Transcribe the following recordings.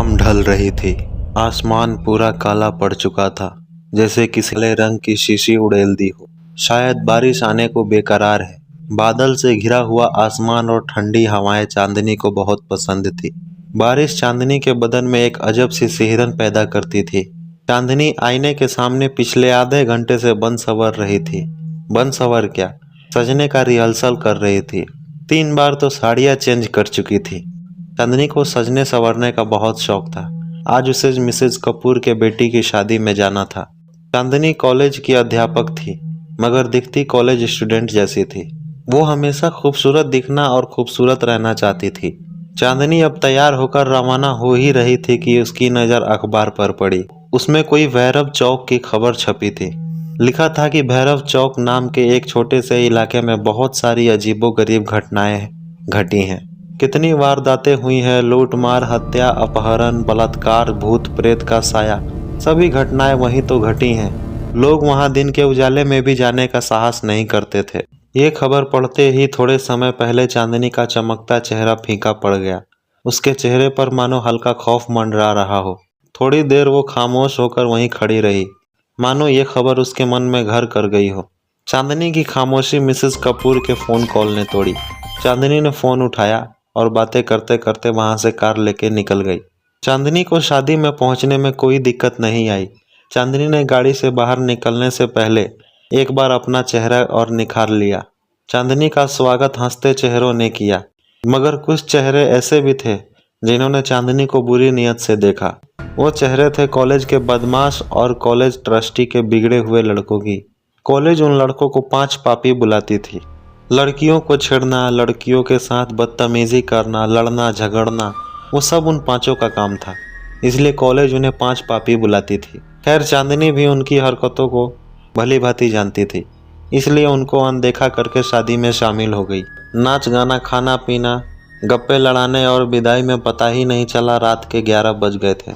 शाम ढल रही थी। आसमान पूरा काला पड़ चुका था, जैसे किसी ने रंग की शीशी उड़ेल दी हो। शायद बारिश आने को बेकरार है। बादल से घिरा हुआ आसमान और ठंडी हवाएं चांदनी को बहुत पसंद थी। बारिश चांदनी के बदन में एक अजब सी सिहरन पैदा करती थी। चांदनी आईने के सामने पिछले आधे घंटे से बन संवर रही थी। बन संवर क्या, सजने का रिहर्सल कर रही थी। 3 बार तो साड़ियाँ चेंज कर चुकी थी। चांदनी को सजने संवरने का बहुत शौक था। आज उसे मिसेज कपूर के बेटी की शादी में जाना था। चांदनी कॉलेज की अध्यापक थी, मगर दिखती कॉलेज स्टूडेंट जैसी थी। वो हमेशा खूबसूरत दिखना और खूबसूरत रहना चाहती थी। चांदनी अब तैयार होकर रवाना हो ही रही थी कि उसकी नज़र अखबार पर पड़ी। उसमें कोई भैरव चौक की खबर छपी थी। लिखा था कि भैरव चौक नाम के एक छोटे से इलाके में बहुत सारी अजीबोगरीब घटनाएं घटी हैं। कितनी वारदातें हुई हैं, लूट मार, हत्या, अपहरण, बलात्कार, भूत प्रेत का साया, सभी घटनाएं वहीं तो घटी हैं। लोग वहां दिन के उजाले में भी जाने का साहस नहीं करते थे। ये खबर पढ़ते ही थोड़े समय पहले चांदनी का चमकता चेहरा फीका पड़ गया। उसके चेहरे पर मानो हल्का खौफ मंडरा रहा हो। थोड़ी देर वो खामोश होकर वहीं खड़ी रही, मानो ये खबर उसके मन में घर कर गई हो। चांदनी की खामोशी मिसेस कपूर के फ़ोन कॉल ने तोड़ी। चांदनी ने फ़ोन उठाया और बातें करते करते वहां से कार लेके निकल गई। चांदनी को शादी में पहुंचने में कोई दिक्कत नहीं आई। चांदनी ने गाड़ी से बाहर निकलने से पहले एक बार अपना चेहरा और निखार लिया। चांदनी का स्वागत हंसते चेहरों ने किया, मगर कुछ चेहरे ऐसे भी थे जिन्होंने चांदनी को बुरी नियत से देखा। वो चेहरे थे कॉलेज के बदमाश और कॉलेज ट्रस्टी के बिगड़े हुए लड़कों की। कॉलेज उन लड़कों को 5 पापी बुलाती थी। लड़कियों को छेड़ना, लड़कियों के साथ बदतमीजी करना, लड़ना झगड़ना, वो सब उन 5 का काम था। इसलिए कॉलेज उन्हें 5 पापी बुलाती थी। खैर, चांदनी भी उनकी हरकतों को भली भांति जानती थी, इसलिए उनको अनदेखा करके शादी में शामिल हो गई। नाच गाना, खाना पीना, गप्पे लड़ाने और विदाई में पता ही नहीं चला रात के 11 बज गए थे।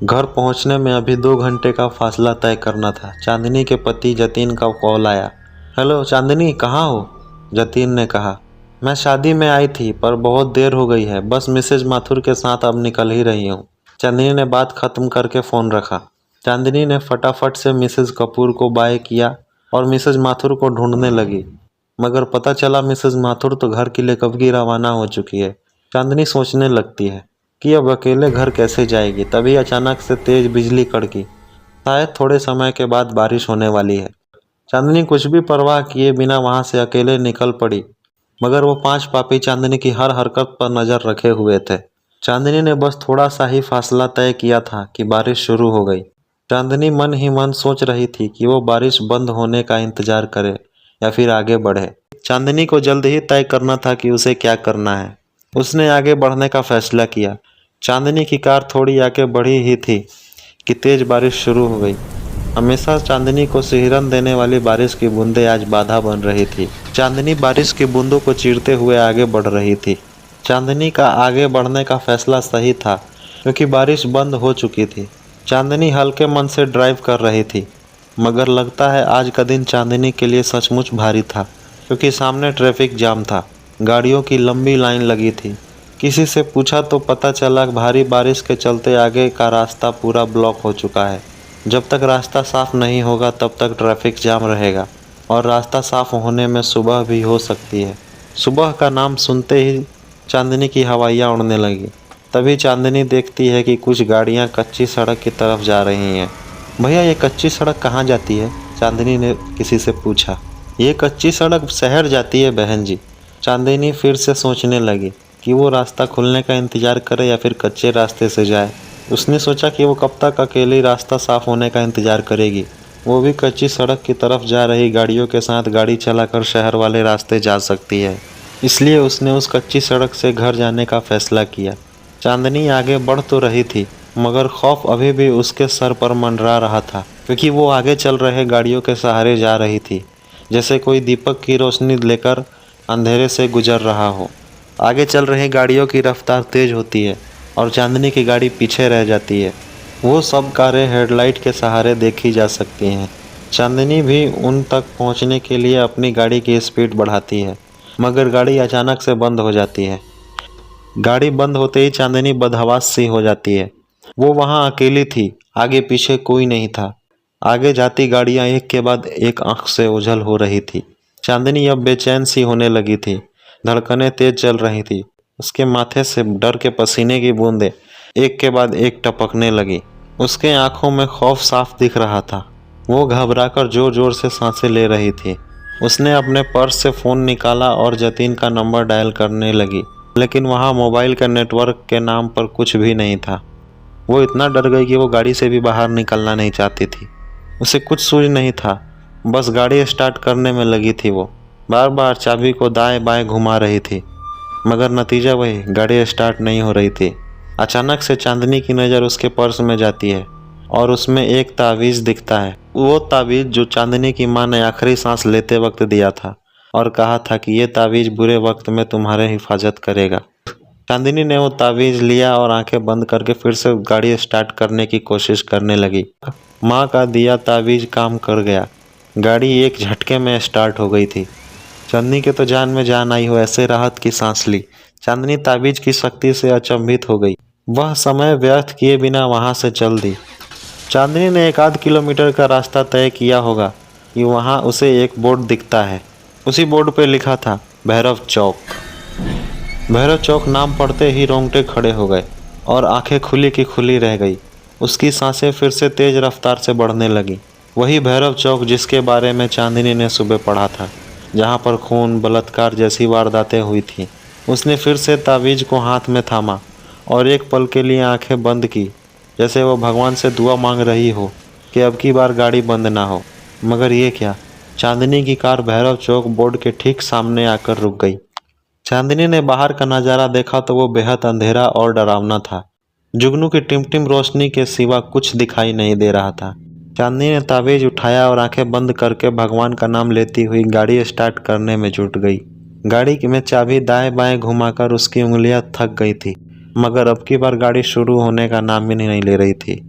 घर पहुंचने में अभी 2 घंटे का फासला तय करना था। चांदनी के पति जतीन का कॉल आया। हेलो चांदनी, कहाँ हो? जतीन ने कहा, मैं शादी में आई थी पर बहुत देर हो गई है, बस मिसेज माथुर के साथ अब निकल ही रही हूँ। चांदनी ने बात खत्म करके फ़ोन रखा। चांदनी ने फटाफट से मिसेज कपूर को बाय किया और मिसेज माथुर को ढूंढने लगी, मगर पता चला मिसेज माथुर तो घर के लिए कब की रवाना हो चुकी है। चांदनी सोचने लगती है कि अब अकेले घर कैसे जाएगी। तभी अचानक से तेज बिजली कड़की। शायद थोड़े समय के बाद बारिश होने वाली है। चांदनी कुछ भी परवाह किए बिना वहां से अकेले निकल पड़ी, मगर वो 5 पापी चांदनी की हर हरकत पर नजर रखे हुए थे। चांदनी ने बस थोड़ा सा ही फासला तय किया था कि बारिश शुरू हो गई। चांदनी मन ही मन सोच रही थी कि वो बारिश बंद होने का इंतजार करे या फिर आगे बढ़े। चांदनी को जल्द ही तय करना था कि उसे क्या करना है। उसने आगे बढ़ने का फैसला किया। चांदनी की कार थोड़ी आगे बढ़ी ही थी कि तेज बारिश शुरू हो गई। हमेशा चांदनी को सिहरन देने वाली बारिश की बूंदें आज बाधा बन रही थी। चांदनी बारिश की बूंदों को चीरते हुए आगे बढ़ रही थी। चांदनी का आगे बढ़ने का फैसला सही था, क्योंकि बारिश बंद हो चुकी थी। चांदनी हल्के मन से ड्राइव कर रही थी, मगर लगता है आज का दिन चांदनी के लिए सचमुच भारी था, क्योंकि सामने ट्रैफिक जाम था। गाड़ियों की लंबी लाइन लगी थी। किसी से पूछा तो पता चला भारी बारिश के चलते आगे का रास्ता पूरा ब्लॉक हो चुका है। जब तक रास्ता साफ नहीं होगा तब तक ट्रैफिक जाम रहेगा, और रास्ता साफ होने में सुबह भी हो सकती है। सुबह का नाम सुनते ही चांदनी की हवाइयाँ उड़ने लगी। तभी चांदनी देखती है कि कुछ गाड़ियाँ कच्ची सड़क की तरफ जा रही हैं। भैया, ये कच्ची सड़क कहाँ जाती है? चांदनी ने किसी से पूछा। ये कच्ची सड़क शहर जाती है बहन जी। चांदनी फिर से सोचने लगी कि वो रास्ता खुलने का इंतज़ार करे या फिर कच्चे रास्ते से जाए। उसने सोचा कि वो कब तक अकेले रास्ता साफ होने का इंतज़ार करेगी। वो भी कच्ची सड़क की तरफ जा रही गाड़ियों के साथ गाड़ी चलाकर शहर वाले रास्ते जा सकती है, इसलिए उसने उस कच्ची सड़क से घर जाने का फैसला किया। चांदनी आगे बढ़ तो रही थी, मगर खौफ अभी भी उसके सर पर मंडरा रहा था, क्योंकि वो आगे चल रहे गाड़ियों के सहारे जा रही थी, जैसे कोई दीपक की रोशनी लेकर अंधेरे से गुजर रहा हो। आगे चल रही गाड़ियों की रफ्तार तेज होती है और चांदनी की गाड़ी पीछे रह जाती है। वो सब कारें हेडलाइट के सहारे देखी जा सकती हैं। चांदनी भी उन तक पहुंचने के लिए अपनी गाड़ी की स्पीड बढ़ाती है, मगर गाड़ी अचानक से बंद हो जाती है। गाड़ी बंद होते ही चांदनी बदहवास सी हो जाती है। वो वहां अकेली थी, आगे पीछे कोई नहीं था। आगे जाती गाड़ियां एक के बाद एक आंख से ओझल हो रही थी। चांदनी अब बेचैन सी होने लगी थी, धड़कनें तेज चल रही थी। उसके माथे से डर के पसीने की बूंदें एक के बाद एक टपकने लगी। उसके आंखों में खौफ साफ दिख रहा था। वो घबराकर जोर जोर से सांसें ले रही थी। उसने अपने पर्स से फ़ोन निकाला और जतीन का नंबर डायल करने लगी, लेकिन वहाँ मोबाइल के नेटवर्क के नाम पर कुछ भी नहीं था। वो इतना डर गई कि वो गाड़ी से भी बाहर निकलना नहीं चाहती थी। उसे कुछ सूझ नहीं था, बस गाड़ी स्टार्ट करने में लगी थी। वो बार बार चाबी को दाएं बाएं घुमा रही थी, मगर नतीजा वही, गाड़ी स्टार्ट नहीं हो रही थी। अचानक से चांदनी की नज़र उसके पर्स में जाती है और उसमें एक तावीज़ दिखता है। वो तावीज़ जो चांदनी की माँ ने आखिरी सांस लेते वक्त दिया था और कहा था कि ये तावीज़ बुरे वक्त में तुम्हारे हिफाजत करेगा। चांदनी ने वो तावीज़ लिया और आंखें बंद करके फिर से गाड़ी स्टार्ट करने की कोशिश करने लगी। माँ का दिया तावीज़ काम कर गया। गाड़ी एक झटके में स्टार्ट हो गई थी। चांदनी के तो जान में जान आई हो ऐसे राहत की सांस ली। चांदनी ताबीज की शक्ति से अचंभित हो गई। वह समय व्यर्थ किए बिना वहां से चल दी। चांदनी ने 1 आध किलोमीटर का रास्ता तय किया होगा कि वहां उसे एक बोर्ड दिखता है। उसी बोर्ड पर लिखा था भैरव चौक। भैरव चौक नाम पढ़ते ही रोंगटे खड़े हो गए और आंखें खुली की खुली रह गई। उसकी सांसें फिर से तेज रफ्तार से बढ़ने लगी। वही भैरव चौक जिसके बारे में चांदनी ने सुबह पढ़ा था, जहाँ पर खून बलात्कार जैसी वारदातें हुई थी। उसने फिर से तावीज़ को हाथ में थामा और एक पल के लिए आंखें बंद की, जैसे वो भगवान से दुआ मांग रही हो कि अब की बार गाड़ी बंद ना हो। मगर ये क्या, चांदनी की कार भैरव चौक बोर्ड के ठीक सामने आकर रुक गई। चांदनी ने बाहर का नज़ारा देखा तो वो बेहद अंधेरा और डरावना था। जुगनू की टिमटिम रोशनी के सिवा कुछ दिखाई नहीं दे रहा था। चांदनी ने ताबीज उठाया और आंखें बंद करके भगवान का नाम लेती हुई गाड़ी स्टार्ट करने में जुट गई। गाड़ी में चाबी दाएं बाएं घुमाकर उसकी उंगलियां थक गई थी, मगर अब की बार गाड़ी शुरू होने का नाम ही नहीं ले रही थी।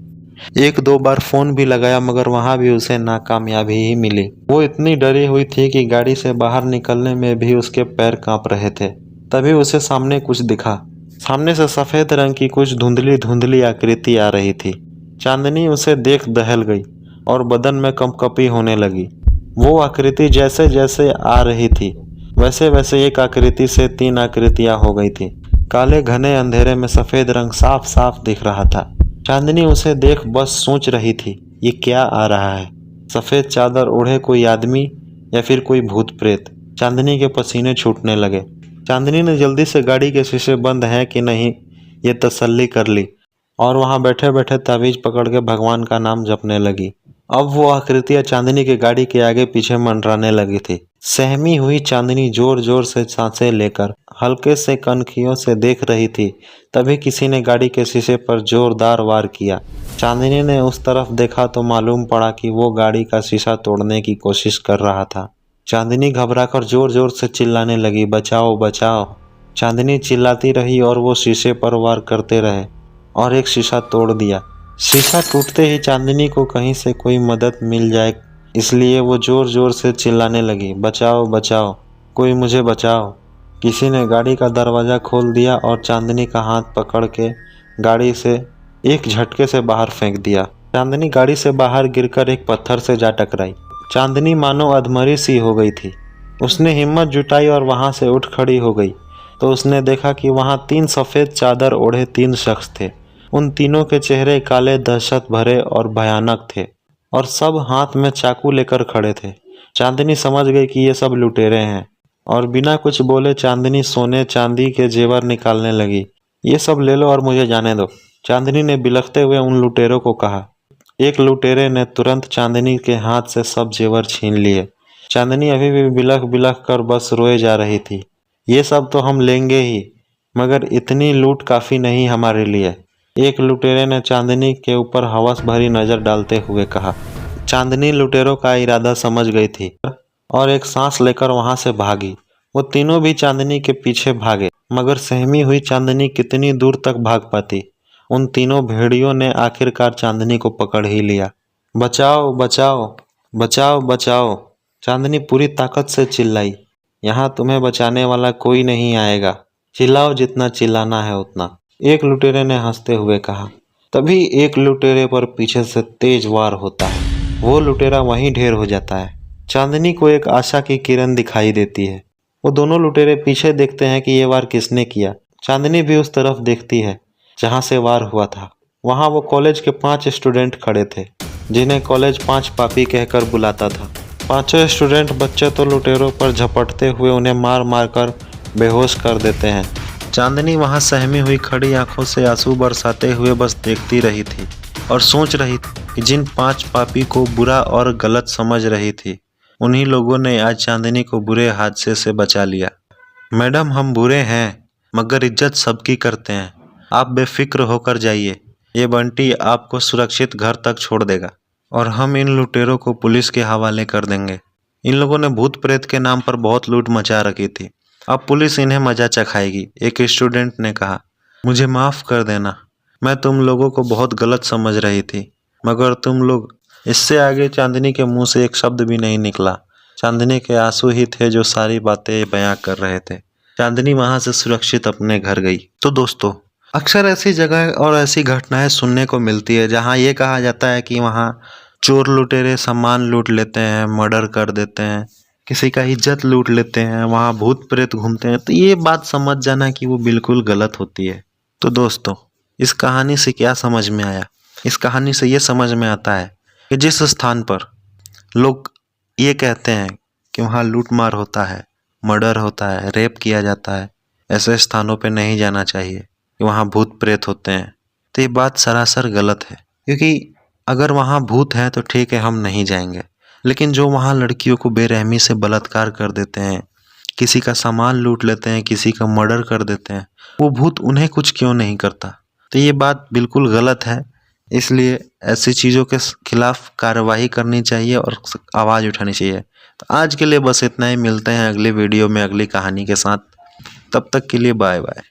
एक दो बार फोन भी लगाया, मगर वहां भी उसे नाकामयाबी ही मिली। वो इतनी डरी हुई थी कि गाड़ी से बाहर निकलने में भी उसके पैर कांप रहे थे। तभी उसे सामने कुछ दिखा। सामने से सफेद रंग की कुछ धुंधली धुंधली आकृति आ रही थी। चांदनी उसे देख दहल गई और बदन में कंपकपी होने लगी। वो आकृति जैसे जैसे आ रही थी, वैसे वैसे एक आकृति से 3 आकृतियां हो गई थी। काले घने अंधेरे में सफेद रंग साफ साफ दिख रहा था। चांदनी उसे देख बस सोच रही थी, ये क्या आ रहा है? सफेद चादर ओढ़े कोई आदमी या फिर कोई भूत प्रेत? चांदनी के पसीने छूटने लगे। चांदनी ने जल्दी से गाड़ी के शीशे बंद हैं कि नहीं ये तसल्ली कर ली और वहां बैठे बैठे ताबीज पकड़ के भगवान का नाम जपने लगी। अब वो आकृतियां चांदनी के गाड़ी के आगे पीछे मंडराने लगी थी। सहमी हुई चांदनी जोर जोर से सांसें लेकर हल्के से कनखियों से देख रही थी। तभी किसी ने गाड़ी के शीशे पर जोरदार वार किया। चांदनी ने उस तरफ देखा तो मालूम पड़ा कि वो गाड़ी का शीशा तोड़ने की कोशिश कर रहा था। चांदनी घबराकर जोर जोर से चिल्लाने लगी, बचाओ बचाओ। चांदनी चिल्लाती रही और वो शीशे पर वार करते रहे और एक शीशा तोड़ दिया। शीशा टूटते ही चांदनी को कहीं से कोई मदद मिल जाए, इसलिए वो जोर जोर से चिल्लाने लगी, बचाओ बचाओ, कोई मुझे बचाओ। किसी ने गाड़ी का दरवाज़ा खोल दिया और चांदनी का हाथ पकड़ के गाड़ी से एक झटके से बाहर फेंक दिया। चांदनी गाड़ी से बाहर गिरकर एक पत्थर से जा टकराई। चांदनी मानो अधमरी सी हो गई थी। उसने हिम्मत जुटाई और वहां से उठ खड़ी हो गई तो उसने देखा कि वहां 3 सफ़ेद चादर ओढ़े 3 शख्स थे। उन तीनों के चेहरे काले, दहशत भरे और भयानक थे और सब हाथ में चाकू लेकर खड़े थे। चांदनी समझ गई कि ये सब लुटेरे हैं और बिना कुछ बोले चांदनी सोने चांदी के जेवर निकालने लगी। ये सब ले लो और मुझे जाने दो, चांदनी ने बिलखते हुए उन लुटेरों को कहा। एक लुटेरे ने तुरंत चांदनी के हाथ से सब जेवर छीन लिए। चांदनी अभी भी बिलख बिलख कर बस रोए जा रही थी। ये सब तो हम लेंगे ही, मगर इतनी लूट काफ़ी नहीं हमारे लिए, एक लुटेरे ने चांदनी के ऊपर हवस भरी नज़र डालते हुए कहा। चांदनी लुटेरों का इरादा समझ गई थी और एक सांस लेकर वहां से भागी। वो तीनों भी चांदनी के पीछे भागे, मगर सहमी हुई चांदनी कितनी दूर तक भाग पाती। उन तीनों भेड़ियों ने आखिरकार चांदनी को पकड़ ही लिया। बचाओ बचाओ बचाओ बचाओ, चांदनी पूरी ताकत से चिल्लाई। यहाँ तुम्हें बचाने वाला कोई नहीं आएगा। चिल्लाओ जितना चिल्लाना है उतना, एक लुटेरे ने हंसते हुए कहा। तभी एक लुटेरे पर पीछे से तेज वार होता है। वो लुटेरा वहीं ढेर हो जाता है। चांदनी को एक आशा की किरण दिखाई देती है। वो दोनों लुटेरे पीछे देखते हैं कि ये वार किसने किया। चांदनी भी उस तरफ देखती है जहां से वार हुआ था। वहां वो कॉलेज के 5 स्टूडेंट खड़े थे, जिन्हें कॉलेज 5 पापी कहकर बुलाता था। पांचों स्टूडेंट बच्चे तो लुटेरों पर झपटते हुए उन्हें मार मार कर बेहोश कर देते हैं। चांदनी वहां सहमी हुई खड़ी आंखों से आंसू बरसाते हुए बस देखती रही थी और सोच रही थी कि जिन 5 पापी को बुरा और गलत समझ रही थी, उन्हीं लोगों ने आज चांदनी को बुरे हादसे से बचा लिया। मैडम, हम बुरे हैं मगर इज्जत सबकी करते हैं। आप बेफिक्र होकर जाइए, ये बंटी आपको सुरक्षित घर तक छोड़ देगा और हम इन लुटेरों को पुलिस के हवाले कर देंगे। इन लोगों ने भूत प्रेत के नाम पर बहुत लूट मचा रखी थी, अब पुलिस इन्हें मजा चखाएगी। एक स्टूडेंट ने कहा। मुझे माफ़ कर देना, मैं तुम लोगों को बहुत गलत समझ रही थी, मगर तुम लोग। इससे आगे चांदनी के मुंह से एक शब्द भी नहीं निकला। चांदनी के आंसू ही थे जो सारी बातें बयां कर रहे थे। चांदनी वहां से सुरक्षित अपने घर गई। तो दोस्तों, अक्सर ऐसी जगह और ऐसी घटनाएं सुनने को मिलती है जहां ये कहा जाता है कि वहां चोर लुटेरे सामान लूट लेते हैं, मर्डर कर देते हैं, किसी का इज्जत लूट लेते हैं, वहां भूत प्रेत घूमते हैं। तो ये बात समझ जाना कि वो बिल्कुल गलत होती है। तो दोस्तों, इस कहानी से क्या समझ में आया? इस कहानी से ये समझ में आता है कि जिस स्थान पर लोग ये कहते हैं कि वहाँ लूटमार होता है, मर्डर होता है, रेप किया जाता है, ऐसे स्थानों पे नहीं जाना चाहिए कि वहाँ भूत प्रेत होते हैं। तो ये बात सरासर गलत है, क्योंकि अगर वहाँ भूत है तो ठीक है, हम नहीं जाएंगे, लेकिन जो वहाँ लड़कियों को बेरहमी से बलात्कार कर देते हैं, किसी का सामान लूट लेते हैं, किसी का मर्डर कर देते हैं, वो भूत उन्हें कुछ क्यों नहीं करता? तो ये बात बिल्कुल गलत है। इसलिए ऐसी चीज़ों के खिलाफ कार्रवाई करनी चाहिए और आवाज़ उठानी चाहिए। तो आज के लिए बस इतना ही। मिलते हैं अगली वीडियो में अगली कहानी के साथ। तब तक के लिए बाय बाय।